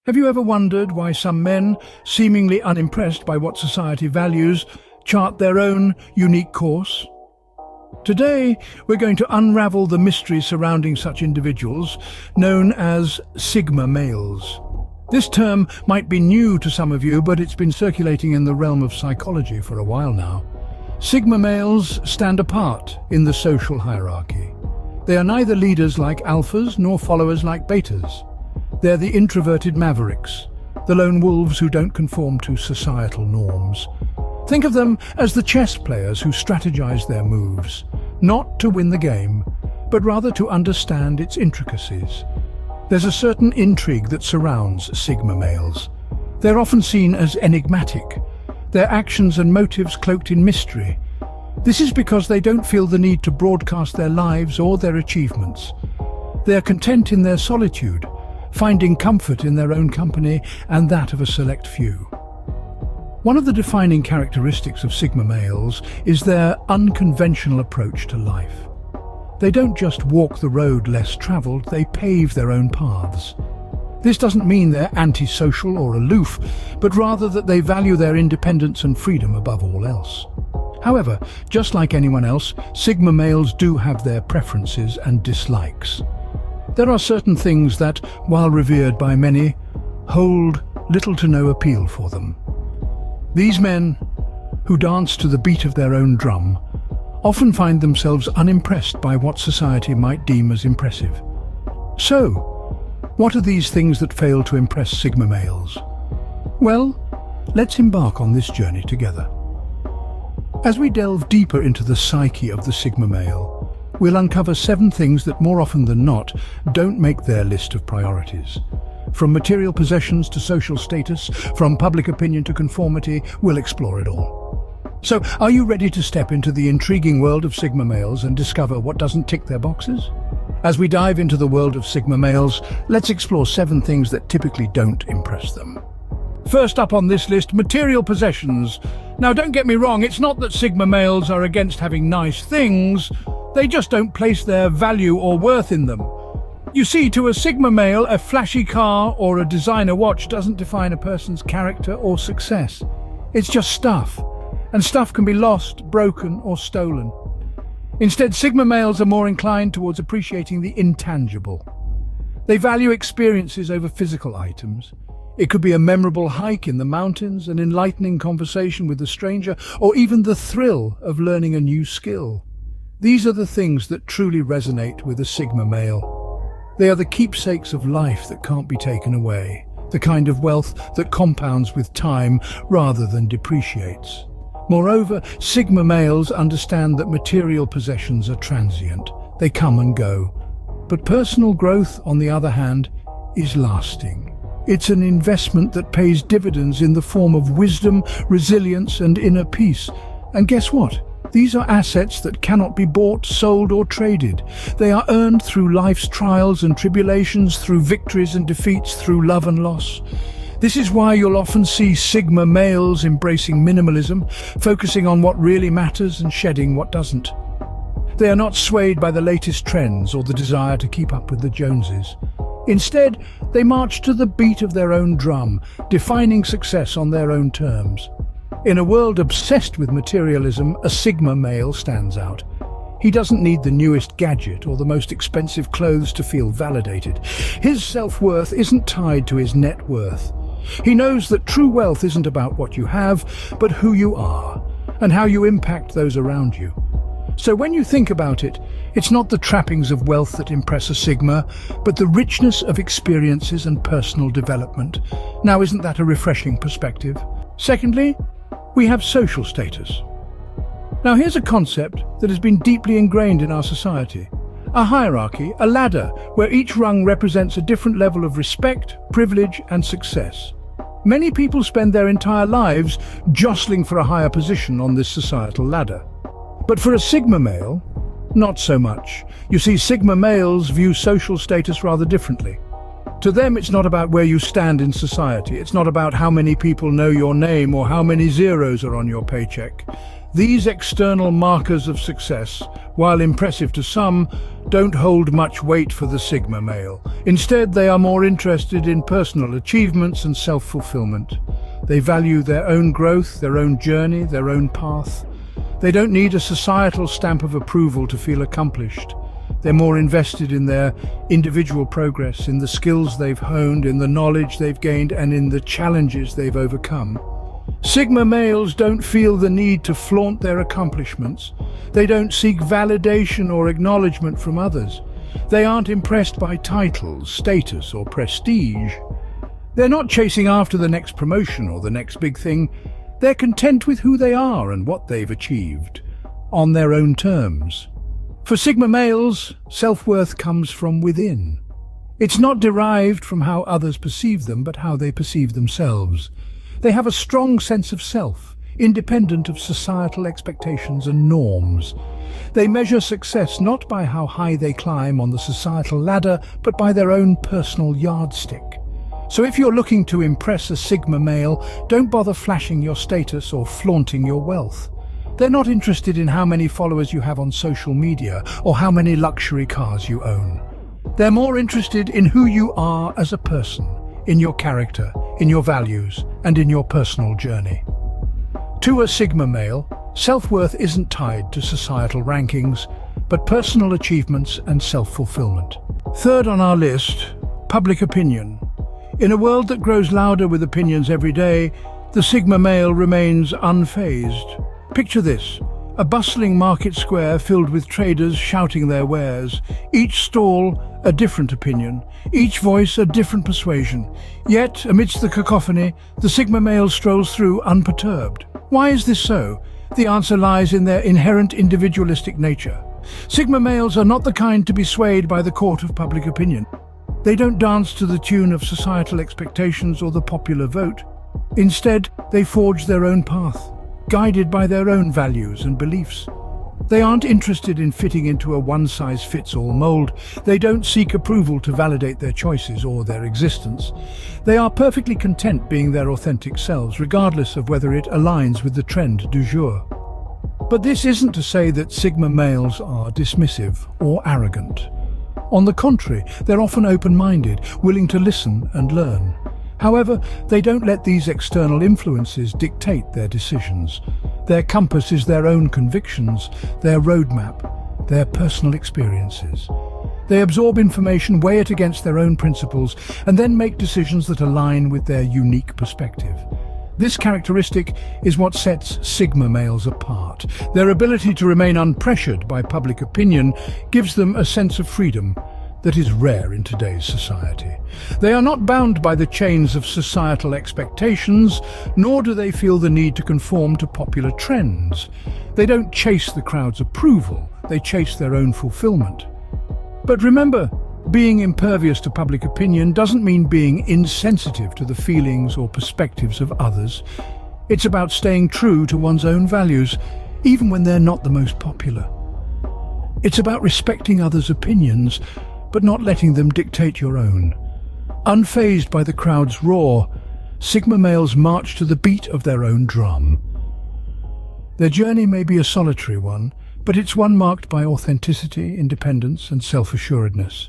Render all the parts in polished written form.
Have you ever wondered why some men, seemingly unimpressed by what society values, chart their own unique course? Today, we're going to unravel the mystery surrounding such individuals, known as Sigma males. This term might be new to some of you, but it's been circulating in the realm of psychology for a while now. Sigma males stand apart in the social hierarchy. They are neither leaders like alphas nor followers like betas. They're the introverted mavericks, the lone wolves who don't conform to societal norms. Think of them as the chess players who strategize their moves, not to win the game, but rather to understand its intricacies. There's a certain intrigue that surrounds Sigma males. They're often seen as enigmatic, their actions and motives cloaked in mystery. This is because they don't feel the need to broadcast their lives or their achievements. They're content in their solitude, finding comfort in their own company and that of a select few. One of the defining characteristics of Sigma males is their unconventional approach to life. They don't just walk the road less traveled, they pave their own paths. This doesn't mean they're antisocial or aloof, but rather that they value their independence and freedom above all else. However, just like anyone else, Sigma males do have their preferences and dislikes. There are certain things that, while revered by many, hold little to no appeal for them. These men, who dance to the beat of their own drum, often find themselves unimpressed by what society might deem as impressive. So, what are these things that fail to impress Sigma males? Well, let's embark on this journey together. As we delve deeper into the psyche of the Sigma male, we'll uncover 7 things that more often than not don't make their list of priorities. From material possessions to social status, from public opinion to conformity, we'll explore it all. So, are you ready to step into the intriguing world of Sigma males and discover what doesn't tick their boxes? As we dive into the world of Sigma males, let's explore 7 things that typically don't impress them. First up on this list, material possessions. Now, don't get me wrong, it's not that Sigma males are against having nice things. They just don't place their value or worth in them. You see, to a Sigma male, a flashy car or a designer watch doesn't define a person's character or success. It's just stuff, and stuff can be lost, broken, or stolen. Instead, Sigma males are more inclined towards appreciating the intangible. They value experiences over physical items. It could be a memorable hike in the mountains, an enlightening conversation with a stranger, or even the thrill of learning a new skill. These are the things that truly resonate with a Sigma male. They are the keepsakes of life that can't be taken away, the kind of wealth that compounds with time rather than depreciates. Moreover, Sigma males understand that material possessions are transient. They come and go. But personal growth, on the other hand, is lasting. It's an investment that pays dividends in the form of wisdom, resilience, and inner peace. And guess what? These are assets that cannot be bought, sold, or traded. They are earned through life's trials and tribulations, through victories and defeats, through love and loss. This is why you'll often see Sigma males embracing minimalism, focusing on what really matters and shedding what doesn't. They are not swayed by the latest trends or the desire to keep up with the Joneses. Instead, they march to the beat of their own drum, defining success on their own terms. In a world obsessed with materialism, a Sigma male stands out. He doesn't need the newest gadget or the most expensive clothes to feel validated. His self-worth isn't tied to his net worth. He knows that true wealth isn't about what you have, but who you are, and how you impact those around you. So when you think about it, it's not the trappings of wealth that impress a Sigma, but the richness of experiences and personal development. Now, isn't that a refreshing perspective? Secondly, we have social status. Now, here's a concept that has been deeply ingrained in our society. A hierarchy, a ladder, where each rung represents a different level of respect, privilege, and success. Many people spend their entire lives jostling for a higher position on this societal ladder. But for a Sigma male, not so much. You see, Sigma males view social status rather differently. To them, it's not about where you stand in society. It's not about how many people know your name or how many zeros are on your paycheck. These external markers of success, while impressive to some, don't hold much weight for the Sigma male. Instead, they are more interested in personal achievements and self-fulfillment. They value their own growth, their own journey, their own path. They don't need a societal stamp of approval to feel accomplished. They're more invested in their individual progress, in the skills they've honed, in the knowledge they've gained, and in the challenges they've overcome. Sigma males don't feel the need to flaunt their accomplishments. They don't seek validation or acknowledgement from others. They aren't impressed by titles, status, or prestige. They're not chasing after the next promotion or the next big thing. They're content with who they are and what they've achieved, on their own terms. For Sigma males, self-worth comes from within. It's not derived from how others perceive them, but how they perceive themselves. They have a strong sense of self, independent of societal expectations and norms. They measure success not by how high they climb on the societal ladder, but by their own personal yardstick. So if you're looking to impress a Sigma male, don't bother flashing your status or flaunting your wealth. They're not interested in how many followers you have on social media or how many luxury cars you own. They're more interested in who you are as a person, in your character, in your values, and in your personal journey. To a Sigma male, self-worth isn't tied to societal rankings, but personal achievements and self-fulfillment. Third on our list, public opinion. In a world that grows louder with opinions every day, the Sigma male remains unfazed. Picture this, a bustling market square filled with traders shouting their wares, each stall a different opinion, each voice a different persuasion. Yet, amidst the cacophony, the Sigma male strolls through unperturbed. Why is this so? The answer lies in their inherent individualistic nature. Sigma males are not the kind to be swayed by the court of public opinion. They don't dance to the tune of societal expectations or the popular vote. Instead, they forge their own path, guided by their own values and beliefs. They aren't interested in fitting into a one-size-fits-all mold. They don't seek approval to validate their choices or their existence. They are perfectly content being their authentic selves, regardless of whether it aligns with the trend du jour. But this isn't to say that Sigma males are dismissive or arrogant. On the contrary, they're often open-minded, willing to listen and learn. However, they don't let these external influences dictate their decisions. Their compass is their own convictions, their roadmap, their personal experiences. They absorb information, weigh it against their own principles, and then make decisions that align with their unique perspective. This characteristic is what sets Sigma males apart. Their ability to remain unpressured by public opinion gives them a sense of freedom that is rare in today's society. They are not bound by the chains of societal expectations, nor do they feel the need to conform to popular trends. They don't chase the crowd's approval, they chase their own fulfillment. But remember, being impervious to public opinion doesn't mean being insensitive to the feelings or perspectives of others. It's about staying true to one's own values, even when they're not the most popular. It's about respecting others' opinions, but not letting them dictate your own. Unfazed by the crowd's roar, Sigma males march to the beat of their own drum. Their journey may be a solitary one, but it's one marked by authenticity, independence, and self-assuredness.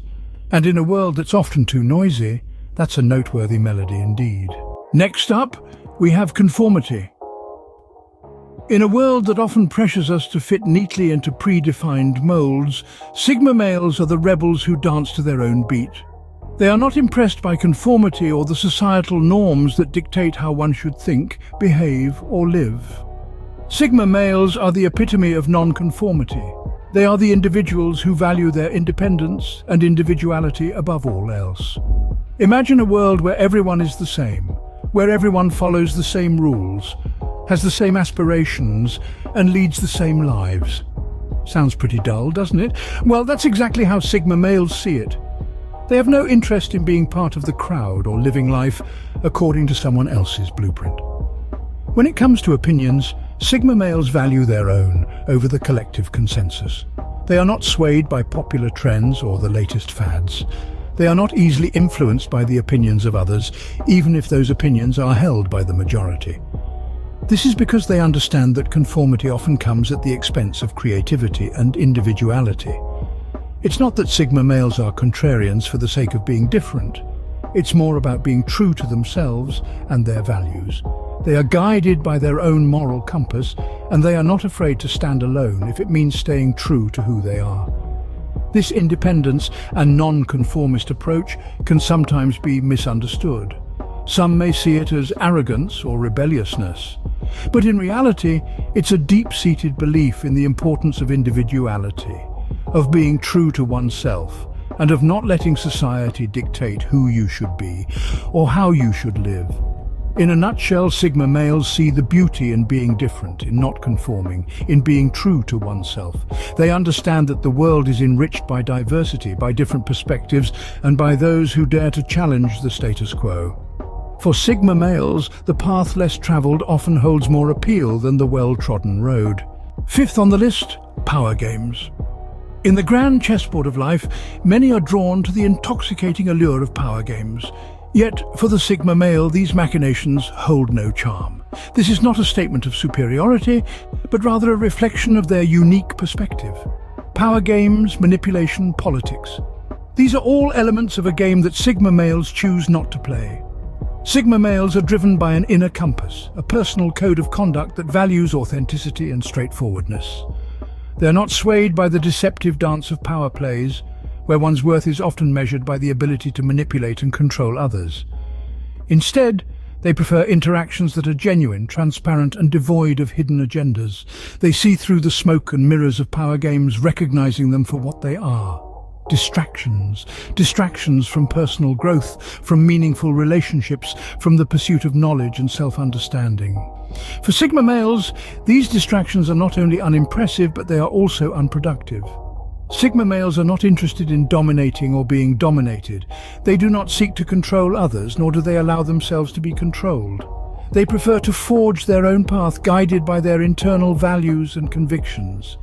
And in a world that's often too noisy, that's a noteworthy melody indeed. Next up, we have conformity. In a world that often pressures us to fit neatly into predefined molds, Sigma males are the rebels who dance to their own beat. They are not impressed by conformity or the societal norms that dictate how one should think, behave, or live. Sigma males are the epitome of non-conformity. They are the individuals who value their independence and individuality above all else. Imagine a world where everyone is the same, where everyone follows the same rules, has the same aspirations, and leads the same lives. Sounds pretty dull, doesn't it? Well, that's exactly how Sigma males see it. They have no interest in being part of the crowd or living life according to someone else's blueprint. When it comes to opinions, Sigma males value their own over the collective consensus. They are not swayed by popular trends or the latest fads. They are not easily influenced by the opinions of others, even if those opinions are held by the majority. This is because they understand that conformity often comes at the expense of creativity and individuality. It's not that Sigma males are contrarians for the sake of being different. It's more about being true to themselves and their values. They are guided by their own moral compass, and they are not afraid to stand alone if it means staying true to who they are. This independence and non-conformist approach can sometimes be misunderstood. Some may see it as arrogance or rebelliousness. But in reality, it's a deep-seated belief in the importance of individuality, of being true to oneself, and of not letting society dictate who you should be or how you should live. In a nutshell, Sigma males see the beauty in being different, in not conforming, in being true to oneself. They understand that the world is enriched by diversity, by different perspectives, and by those who dare to challenge the status quo. For Sigma males, the path less traveled often holds more appeal than the well-trodden road. Fifth on the list, power games. In the grand chessboard of life, many are drawn to the intoxicating allure of power games. Yet, for the Sigma male, these machinations hold no charm. This is not a statement of superiority, but rather a reflection of their unique perspective. Power games, manipulation, politics. These are all elements of a game that Sigma males choose not to play. Sigma males are driven by an inner compass, a personal code of conduct that values authenticity and straightforwardness. They are not swayed by the deceptive dance of power plays, where one's worth is often measured by the ability to manipulate and control others. Instead, they prefer interactions that are genuine, transparent, and devoid of hidden agendas. They see through the smoke and mirrors of power games, recognizing them for what they are. Distractions. Distractions from personal growth, from meaningful relationships, from the pursuit of knowledge and self-understanding. For Sigma males, these distractions are not only unimpressive, but they are also unproductive. Sigma males are not interested in dominating or being dominated. They do not seek to control others, nor do they allow themselves to be controlled. They prefer to forge their own path, guided by their internal values and convictions.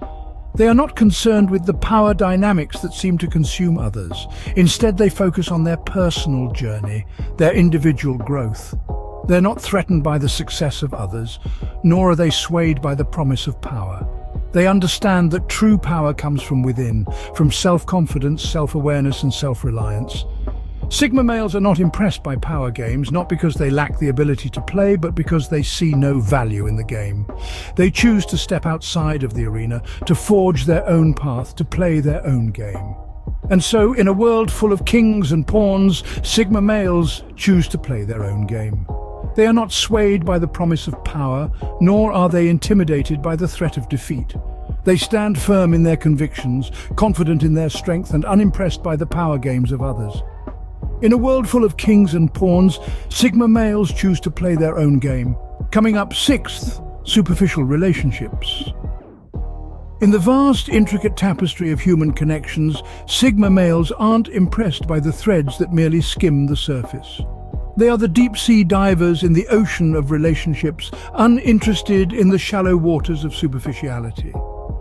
They are not concerned with the power dynamics that seem to consume others. Instead, they focus on their personal journey, their individual growth. They're not threatened by the success of others, nor are they swayed by the promise of power. They understand that true power comes from within, from self-confidence, self-awareness, and self-reliance. Sigma males are not impressed by power games, not because they lack the ability to play, but because they see no value in the game. They choose to step outside of the arena, to forge their own path, to play their own game. And so, in a world full of kings and pawns, Sigma males choose to play their own game. They are not swayed by the promise of power, nor are they intimidated by the threat of defeat. They stand firm in their convictions, confident in their strength, and unimpressed by the power games of others. In a world full of kings and pawns, Sigma males choose to play their own game. Coming up sixth, superficial relationships. In the vast, intricate tapestry of human connections, Sigma males aren't impressed by the threads that merely skim the surface. They are the deep-sea divers in the ocean of relationships, uninterested in the shallow waters of superficiality.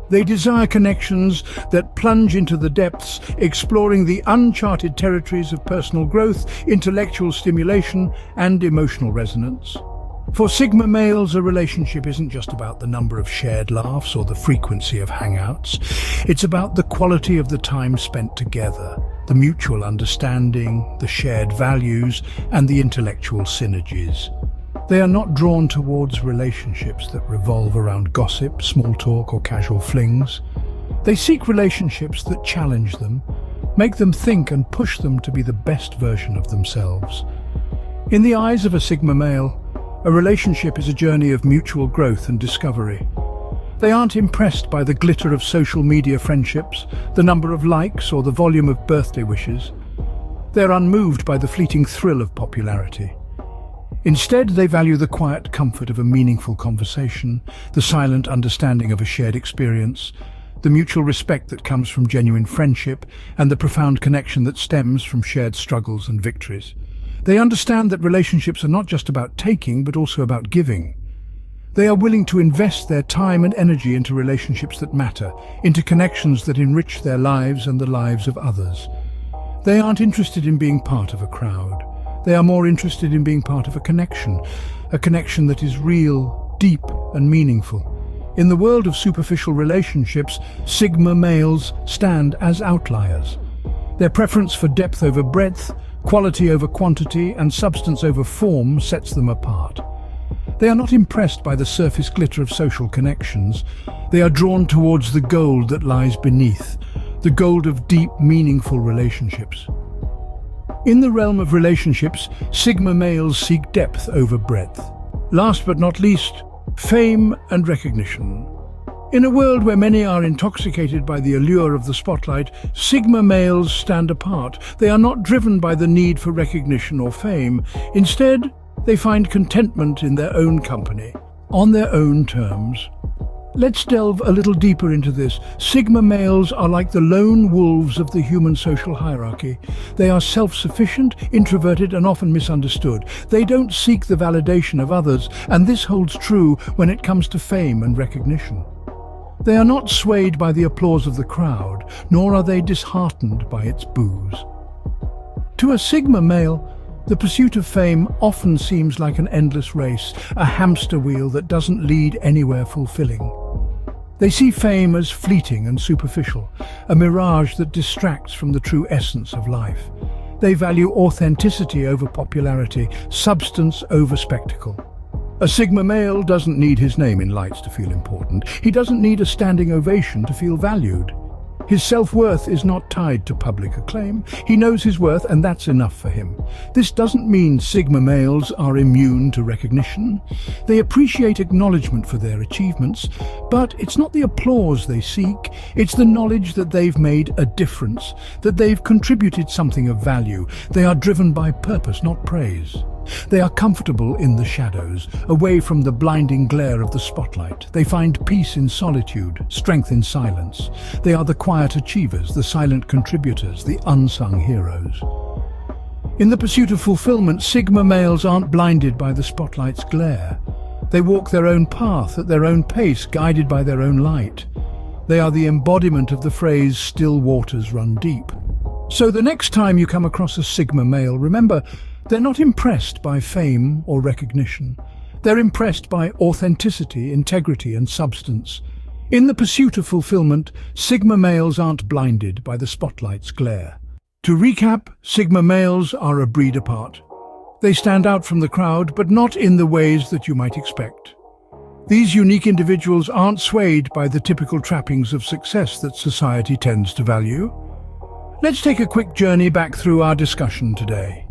They desire connections that plunge into the depths, exploring the uncharted territories of personal growth, intellectual stimulation, and emotional resonance. For Sigma males, a relationship isn't just about the number of shared laughs or the frequency of hangouts. It's about the quality of the time spent together, the mutual understanding, the shared values, and the intellectual synergies. They are not drawn towards relationships that revolve around gossip, small talk, or casual flings. They seek relationships that challenge them, make them think, and push them to be the best version of themselves. In the eyes of a Sigma male, a relationship is a journey of mutual growth and discovery. They aren't impressed by the glitter of social media friendships, the number of likes, or the volume of birthday wishes. They're unmoved by the fleeting thrill of popularity. Instead, they value the quiet comfort of a meaningful conversation, the silent understanding of a shared experience, the mutual respect that comes from genuine friendship, and the profound connection that stems from shared struggles and victories. They understand that relationships are not just about taking, but also about giving. They are willing to invest their time and energy into relationships that matter, into connections that enrich their lives and the lives of others. They aren't interested in being part of a crowd. They are more interested in being part of a connection that is real, deep and meaningful. In the world of superficial relationships, Sigma males stand as outliers. Their preference for depth over breadth, quality over quantity, and substance over form sets them apart. They are not impressed by the surface glitter of social connections. They are drawn towards the gold that lies beneath, the gold of deep, meaningful relationships. In the realm of relationships, Sigma males seek depth over breadth. Last but not least, fame and recognition. In a world where many are intoxicated by the allure of the spotlight, Sigma males stand apart. They are not driven by the need for recognition or fame. Instead, they find contentment in their own company, on their own terms. Let's delve a little deeper into this. Sigma males are like the lone wolves of the human social hierarchy. They are self-sufficient, introverted, and often misunderstood. They don't seek the validation of others, and this holds true when it comes to fame and recognition. They are not swayed by the applause of the crowd, nor are they disheartened by its boos. To a Sigma male, the pursuit of fame often seems like an endless race, a hamster wheel that doesn't lead anywhere fulfilling. They see fame as fleeting and superficial, a mirage that distracts from the true essence of life. They value authenticity over popularity, substance over spectacle. A Sigma male doesn't need his name in lights to feel important. He doesn't need a standing ovation to feel valued. His self-worth is not tied to public acclaim. He knows his worth, and that's enough for him. This doesn't mean Sigma males are immune to recognition. They appreciate acknowledgement for their achievements, but it's not the applause they seek. It's the knowledge that they've made a difference, that they've contributed something of value. They are driven by purpose, not praise. They are comfortable in the shadows, away from the blinding glare of the spotlight. They find peace in solitude, strength in silence. They are the quiet achievers, the silent contributors, the unsung heroes. In the pursuit of fulfillment, Sigma males aren't blinded by the spotlight's glare. They walk their own path at their own pace, guided by their own light. They are the embodiment of the phrase, "still waters run deep." So the next time you come across a Sigma male, remember, they're not impressed by fame or recognition. They're impressed by authenticity, integrity, and substance. In the pursuit of fulfillment, Sigma males aren't blinded by the spotlight's glare. To recap, Sigma males are a breed apart. They stand out from the crowd, but not in the ways that you might expect. These unique individuals aren't swayed by the typical trappings of success that society tends to value. Let's take a quick journey back through our discussion today.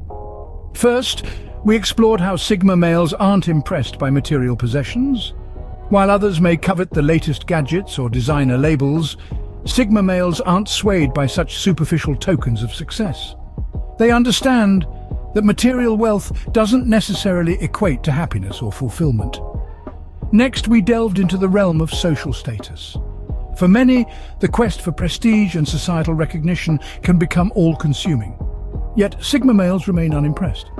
First, we explored how Sigma males aren't impressed by material possessions. While others may covet the latest gadgets or designer labels, Sigma males aren't swayed by such superficial tokens of success. They understand that material wealth doesn't necessarily equate to happiness or fulfillment. Next, we delved into the realm of social status. For many, the quest for prestige and societal recognition can become all-consuming. Yet Sigma males remain unimpressed.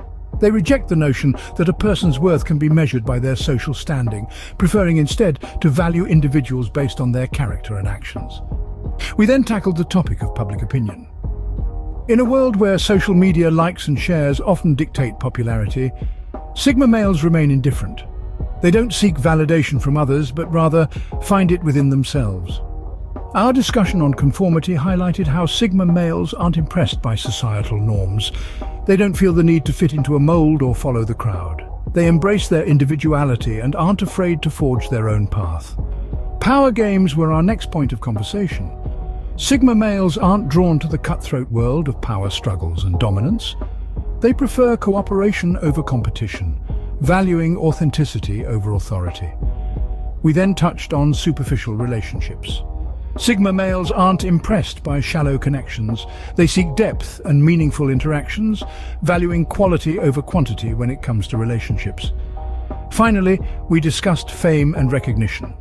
They reject the notion that a person's worth can be measured by their social standing, preferring instead to value individuals based on their character and actions. We then tackled the topic of public opinion. In a world where social media likes and shares often dictate popularity, Sigma males remain indifferent. They don't seek validation from others, but rather find it within themselves. Our discussion on conformity highlighted how Sigma males aren't impressed by societal norms. They don't feel the need to fit into a mold or follow the crowd. They embrace their individuality and aren't afraid to forge their own path. Power games were our next point of conversation. Sigma males aren't drawn to the cutthroat world of power struggles and dominance. They prefer cooperation over competition, valuing authenticity over authority. We then touched on superficial relationships. Sigma males aren't impressed by shallow connections. They seek depth and meaningful interactions, valuing quality over quantity when it comes to relationships. Finally, we discussed fame and recognition.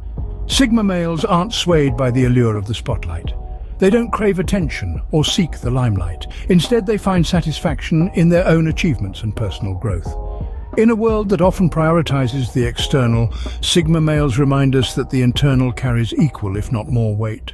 Sigma males aren't swayed by the allure of the spotlight. They don't crave attention or seek the limelight. Instead, they find satisfaction in their own achievements and personal growth. In a world that often prioritizes the external, Sigma males remind us that the internal carries equal, if not more, weight.